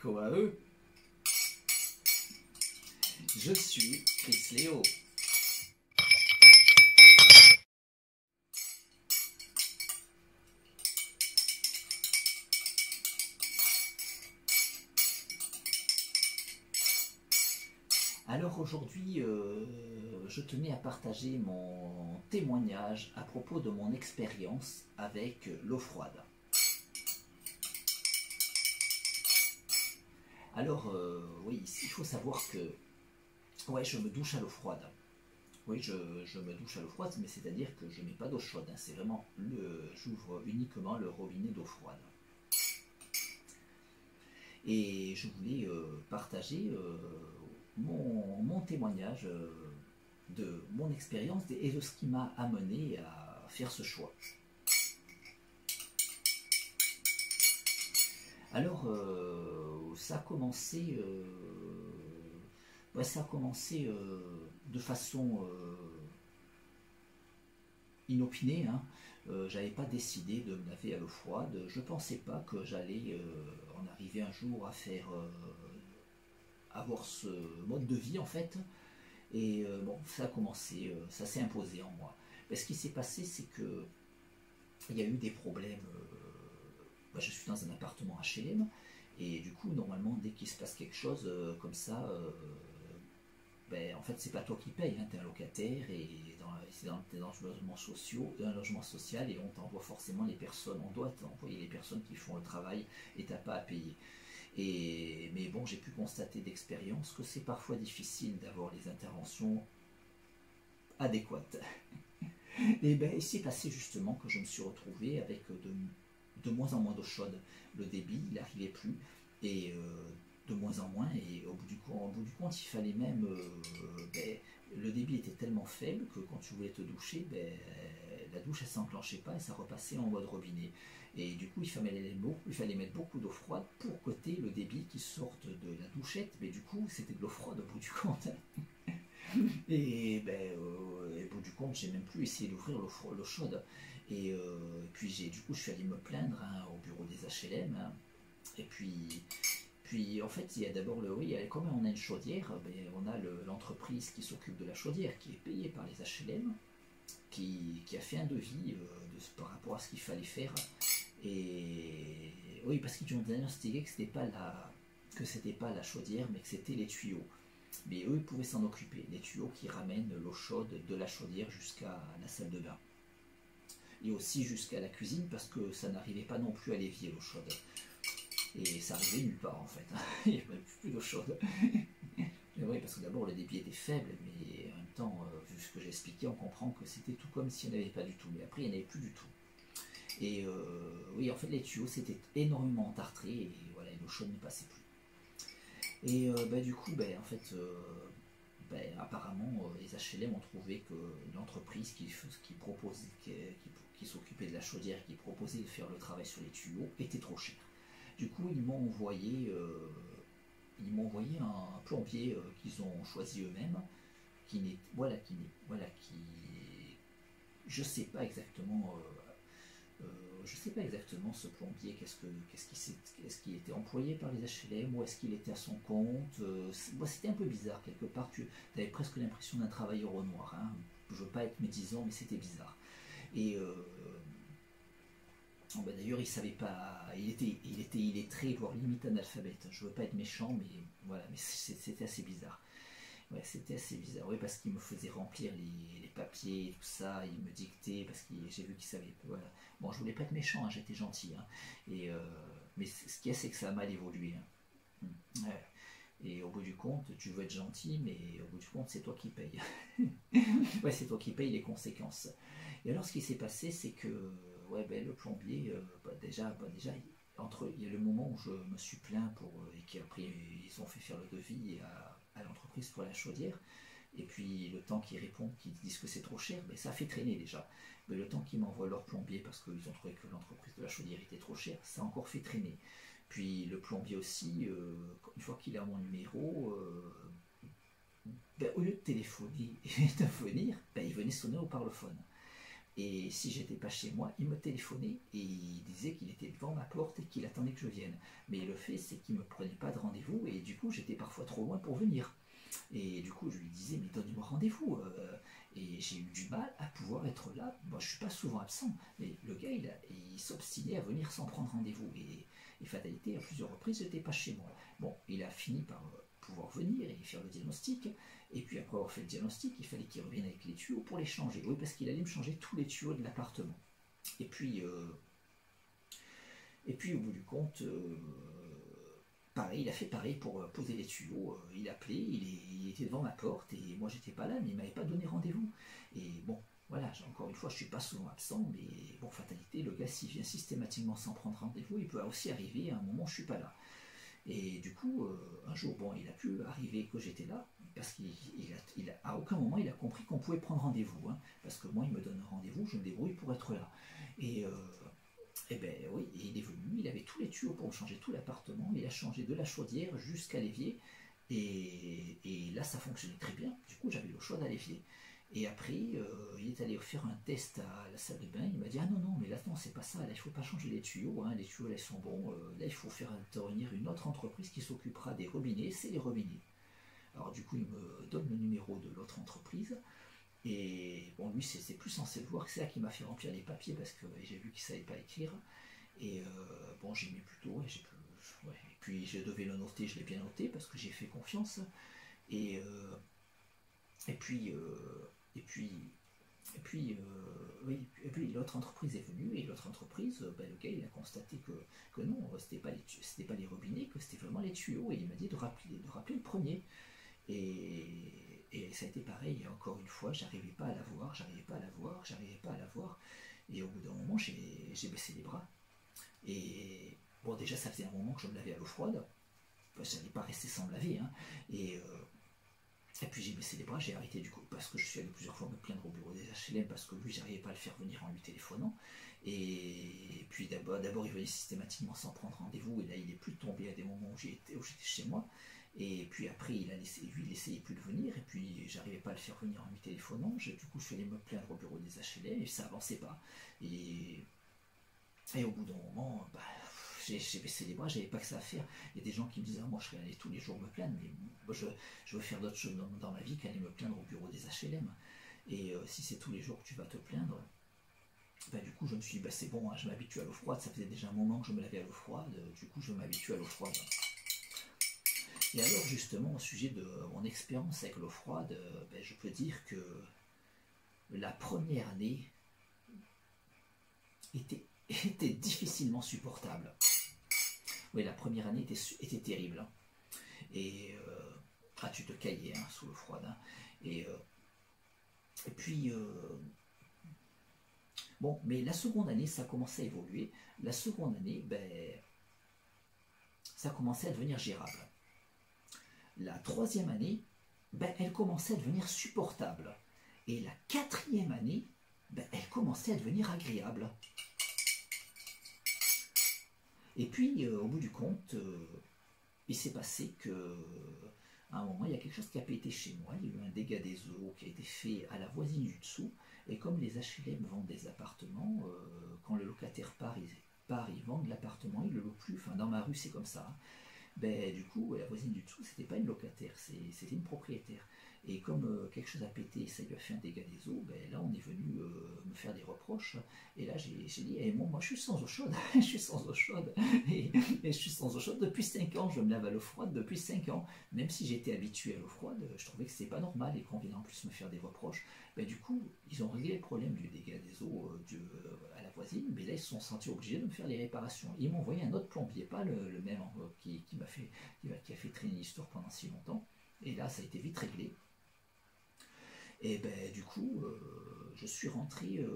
écho à eux. Je suis Chris Léo. Alors aujourd'hui, je tenais à partager mon témoignage à propos de mon expérience avec l'eau froide. Alors, oui, il faut savoir que ouais, je me douche à l'eau froide. Oui, je me douche à l'eau froide, mais c'est-à-dire que je ne mets pas d'eau chaude. Hein, c'est vraiment, j'ouvre uniquement le robinet d'eau froide. Et je voulais partager mon témoignage de mon expérience et de ce qui m'a amené à faire ce choix. Alors, ça a commencé, de façon inopinée. Hein. J'avais pas décidé de me laver à l'eau froide. Je pensais pas que j'allais en arriver un jour à faire avoir ce mode de vie en fait. Et bon, ça a commencé, ça s'est imposé en moi. Mais ce qui s'est passé, c'est que il y a eu des problèmes. Je suis dans un appartement HLM et du coup, normalement, dès qu'il se passe quelque chose comme ça, en fait, c'est pas toi qui payes, hein, tu es un locataire et c'est dans un logement social et on t'envoie forcément les personnes, on doit t'envoyer les personnes qui font le travail et t'as pas à payer. Mais bon, j'ai pu constater d'expérience que c'est parfois difficile d'avoir les interventions adéquates. Et il s'est passé justement que je me suis retrouvé avec de moins en moins d'eau chaude. Le débit, il n'arrivait plus, et de moins en moins, et au bout du compte, il fallait même... le débit était tellement faible que quand tu voulais te doucher, la douche, elle ne s'enclenchait pas et ça repassait en mode robinet. Et du coup, il fallait mettre beaucoup d'eau froide pour coter le débit qui sorte de la douchette, mais du coup, c'était de l'eau froide au bout du compte. Et au bout du compte, j'ai même plus essayé d'ouvrir l'eau chaude. Et puis du coup, je suis allé me plaindre au bureau des HLM. Hein. Et puis en fait, il y a d'abord comme on a une chaudière, on a l'entreprise qui s'occupe de la chaudière, qui est payée par les HLM, qui a fait un devis par rapport à ce qu'il fallait faire. Et oui, parce qu'ils ont diagnostiqué que c'était pas la chaudière, mais que c'était les tuyaux. Mais eux, ils pouvaient s'en occuper, les tuyaux qui ramènent l'eau chaude de la chaudière jusqu'à la salle de bain. Et aussi jusqu'à la cuisine, parce que ça n'arrivait pas non plus à l'évier l'eau chaude. Et ça arrivait nulle part en fait, il n'y avait plus d'eau chaude. Mais oui, parce que d'abord le débit était faible, mais en même temps, vu ce que j'ai expliqué, on comprend que c'était tout comme s'il n'y en avait pas du tout. Mais après, il n'y en avait plus du tout. Et oui, en fait, les tuyaux s'étaient énormément entartrés, et voilà, l'eau chaude ne passait plus. Et du coup, en fait, apparemment, les HLM ont trouvé que l'entreprise qui s'occupait de la chaudière, qui proposait de faire le travail sur les tuyaux, était trop cher. Du coup, ils m'ont envoyé un plombier qu'ils ont choisi eux-mêmes, je sais pas exactement. Je ne sais pas exactement ce plombier, est-ce qu'il était employé par les HLM ou est-ce qu'il était à son compte. C'était un peu bizarre quelque part, tu avais presque l'impression d'un travailleur au noir. Hein. Je ne veux pas être médisant, mais c'était bizarre. Et d'ailleurs, il savait pas, il était illettré, voire limite analphabète. Je ne veux pas être méchant, mais voilà, mais c'était assez bizarre. Ouais, c'était assez bizarre, oui, parce qu'il me faisait remplir les papiers et tout ça, il me dictait, parce que j'ai vu qu'il savait. Voilà. Bon, je voulais pas être méchant, hein, j'étais gentil. Hein, mais ce qu'il y a, c'est que ça a mal évolué. Hein. Ouais. Et au bout du compte, tu veux être gentil, mais au bout du compte, c'est toi qui payes. Ouais, c'est toi qui payes les conséquences. Et alors, ce qui s'est passé, c'est que le plombier, déjà, il y a le moment où je me suis plaint et qu'après ils ont fait faire le devis à l'entreprise pour la chaudière, et puis le temps qu'ils répondent, qu'ils disent que c'est trop cher, ça a fait traîner déjà. Mais le temps qu'ils m'envoient leur plombier parce qu'ils ont trouvé que l'entreprise de la chaudière était trop chère, ça a encore fait traîner. Puis le plombier aussi, une fois qu'il a mon numéro, au lieu de téléphoner et de venir, il venait sonner au parlophone. Et si j'étais pas chez moi, il me téléphonait et il disait qu'il était devant ma porte et qu'il attendait que je vienne. Mais le fait, c'est qu'il me prenait pas de rendez-vous et du coup, j'étais parfois trop loin pour venir. Et du coup, je lui disais, mais donnez-moi rendez-vous. Et j'ai eu du mal à pouvoir être là. Moi, je suis pas souvent absent, mais le gars, il s'obstinait à venir sans prendre rendez-vous. Et fatalité, à plusieurs reprises, j'étais pas chez moi. Bon, il a fini par pouvoir venir et faire le diagnostic. Et puis après avoir fait le diagnostic, il fallait qu'il revienne avec les tuyaux pour les changer. Oui, parce qu'il allait me changer tous les tuyaux de l'appartement. Et puis, au bout du compte, pareil, il a fait pareil pour poser les tuyaux. Il appelait, il était devant ma porte et moi j'étais pas là, mais il m'avait pas donné rendez-vous. Et bon, voilà, encore une fois, je suis pas souvent absent, mais bon, fatalité, le gars s'il vient systématiquement sans prendre rendez-vous, il peut aussi arriver à un moment où je suis pas là. Et du coup, un jour, bon, il a pu arriver que j'étais là, parce qu'à aucun moment il a compris qu'on pouvait prendre rendez-vous, hein, parce que moi, il me donne un rendez-vous, je me débrouille pour être là. Et ben oui, et il est venu, il avait tous les tuyaux pour changer tout l'appartement, il a changé de la chaudière jusqu'à l'évier, et là ça fonctionnait très bien, du coup j'avais l'eau chaude à l'évier. Et après, il est allé faire un test à la salle de bain, il m'a dit « Ah non, non, mais là non, c'est pas ça, là il faut pas changer les tuyaux, hein, les tuyaux là ils sont bons, là il faut faire intervenir une autre entreprise qui s'occupera des robinets, c'est les robinets. » Alors du coup il me donne le numéro de l'autre entreprise, et bon lui c'est plus censé le voir, c'est là qu'il m'a fait remplir les papiers parce que j'ai vu qu'il savait pas écrire, et bon j'ai mis plutôt, ouais, ouais. Et puis je devais le noter, je l'ai bien noté parce que j'ai fait confiance, et, euh, et puis... oui, et puis l'autre entreprise est venue et l'autre entreprise, ben, le gars il a constaté que non, c'était pas les robinets, que c'était vraiment les tuyaux et il m'a dit de rappeler le premier. Et ça a été pareil, encore une fois, j'arrivais pas à la voir, et au bout d'un moment j'ai baissé les bras. Et bon, déjà ça faisait un moment que je me lavais à l'eau froide, enfin, je n'allais pas rester sans me laver, hein. Et puis j'ai baissé les bras, j'ai arrêté du coup, parce que je suis allé plusieurs fois me plaindre au bureau des HLM, parce que lui, j'arrivais pas à le faire venir en lui téléphonant. Et puis d'abord il venait systématiquement sans prendre rendez-vous, et là il est plus tombé à des moments où j'étais chez moi. Et puis après, il essayait plus de venir, et puis j'arrivais pas à le faire venir en lui téléphonant. Du coup, je suis allé me plaindre au bureau des HLM, et ça avançait pas. Et au bout d'un moment, bah, j'ai baissé les bras, j'avais pas que ça à faire. Il y a des gens qui me disent ah, moi je serais allé tous les jours me plaindre, mais moi, je veux faire d'autres choses dans ma vie qu'aller me plaindre au bureau des HLM. Et si c'est tous les jours que tu vas te plaindre, bah, du coup je me suis dit bah, c'est bon, hein, je m'habitue à l'eau froide, ça faisait déjà un moment que je me lavais à l'eau froide, du coup je m'habitue à l'eau froide. Et alors justement au sujet de mon expérience avec l'eau froide, ben, je peux dire que la première année était difficilement supportable. Oui, la première année était terrible, hein. Et tu te caillais, hein, sous l'eau froide, hein. Et puis bon, mais la seconde année ça commençait à évoluer. La seconde année, ben, ça commençait à devenir gérable. La troisième année, ben, elle commençait à devenir supportable. Et la quatrième année, ben, elle commençait à devenir agréable. Et puis, au bout du compte, il s'est passé que à un moment, il y a quelque chose qui a pété chez moi. Il y a eu un dégât des eaux qui a été fait à la voisine du dessous. Et comme les HLM vendent des appartements, quand le locataire part, ils vendent l'appartement, ils ne le louent plus. Enfin, dans ma rue, c'est comme ça, hein. Ben, du coup, la voisine du dessous, c'était pas une locataire, c'était une propriétaire. Et comme quelque chose a pété, ça lui a fait un dégât des eaux, ben, là on est venu me faire des reproches. Et là j'ai dit, hey, moi je suis sans eau chaude, je suis sans eau chaude. Et je suis sans eau chaude depuis 5 ans, je me lave à l'eau froide depuis 5 ans. Même si j'étais habitué à l'eau froide, je trouvais que c'était pas normal et qu'on vienne en plus me faire des reproches. Ben, du coup, ils ont réglé le problème du dégât des eaux à la voisine, mais là ils se sont sentis obligés de me faire les réparations. Ils m'ont envoyé un autre plombier, pas le même qui a fait traîner l'histoire pendant si longtemps. Et là ça a été vite réglé. Et ben du coup, je suis rentré.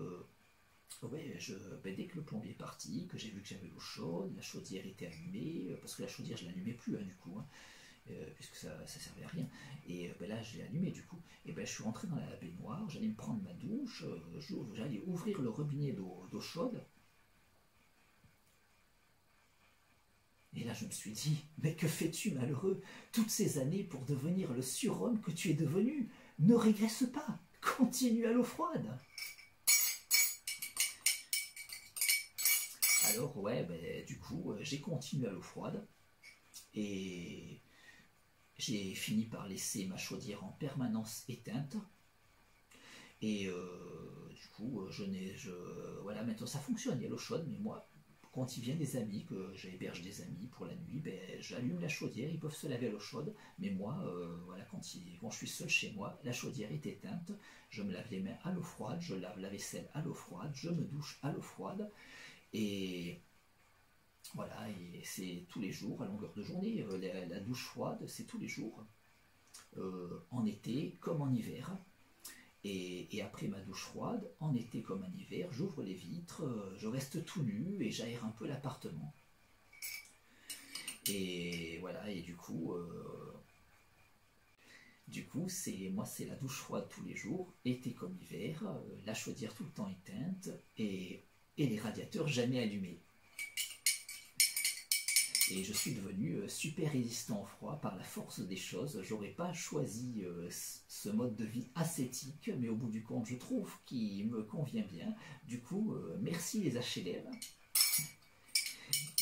Ouais, dès que le plombier est parti, que j'ai vu que j'avais l'eau chaude, la chaudière était allumée, parce que la chaudière je l'allumais plus, hein, du coup, hein, puisque ça servait à rien. Et ben là je l'ai allumé du coup. Et ben je suis rentré dans la baignoire, j'allais me prendre ma douche, j'allais ouvrir le robinet d'eau chaude. Et là, je me suis dit, mais que fais-tu, malheureux, toutes ces années pour devenir le surhomme que tu es devenu? Ne régresse pas, continue à l'eau froide. Alors ouais, ben, du coup, j'ai continué à l'eau froide et j'ai fini par laisser ma chaudière en permanence éteinte. Et du coup, voilà, maintenant ça fonctionne, il y a l'eau chaude, mais moi, quand il vient des amis, que j'héberge des amis pour la nuit, ben, j'allume la chaudière, ils peuvent se laver à l'eau chaude, mais moi, voilà, quand je suis seul chez moi, la chaudière est éteinte, je me lave les mains à l'eau froide, je lave la vaisselle à l'eau froide, je me douche à l'eau froide, et voilà, et c'est tous les jours, à longueur de journée, la douche froide, c'est tous les jours, en été comme en hiver. Et après ma douche froide, en été comme en hiver, j'ouvre les vitres, je reste tout nu et j'aère un peu l'appartement. Et voilà, et du coup, c'est la douche froide tous les jours, été comme hiver, la chaudière tout le temps éteinte et les radiateurs jamais allumés. Et je suis devenu super résistant au froid par la force des choses. J'aurais pas choisi ce mode de vie ascétique, mais au bout du compte, je trouve qu'il me convient bien. Du coup, merci les HLM.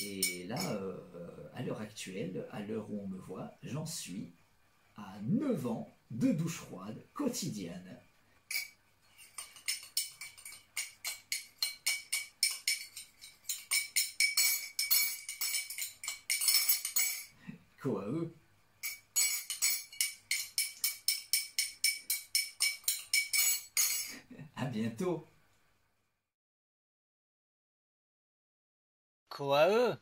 Et là, à l'heure actuelle, à l'heure où on me voit, j'en suis à 9 ans de douche froide quotidienne. Quoi eux. À bientôt. Quoi eux?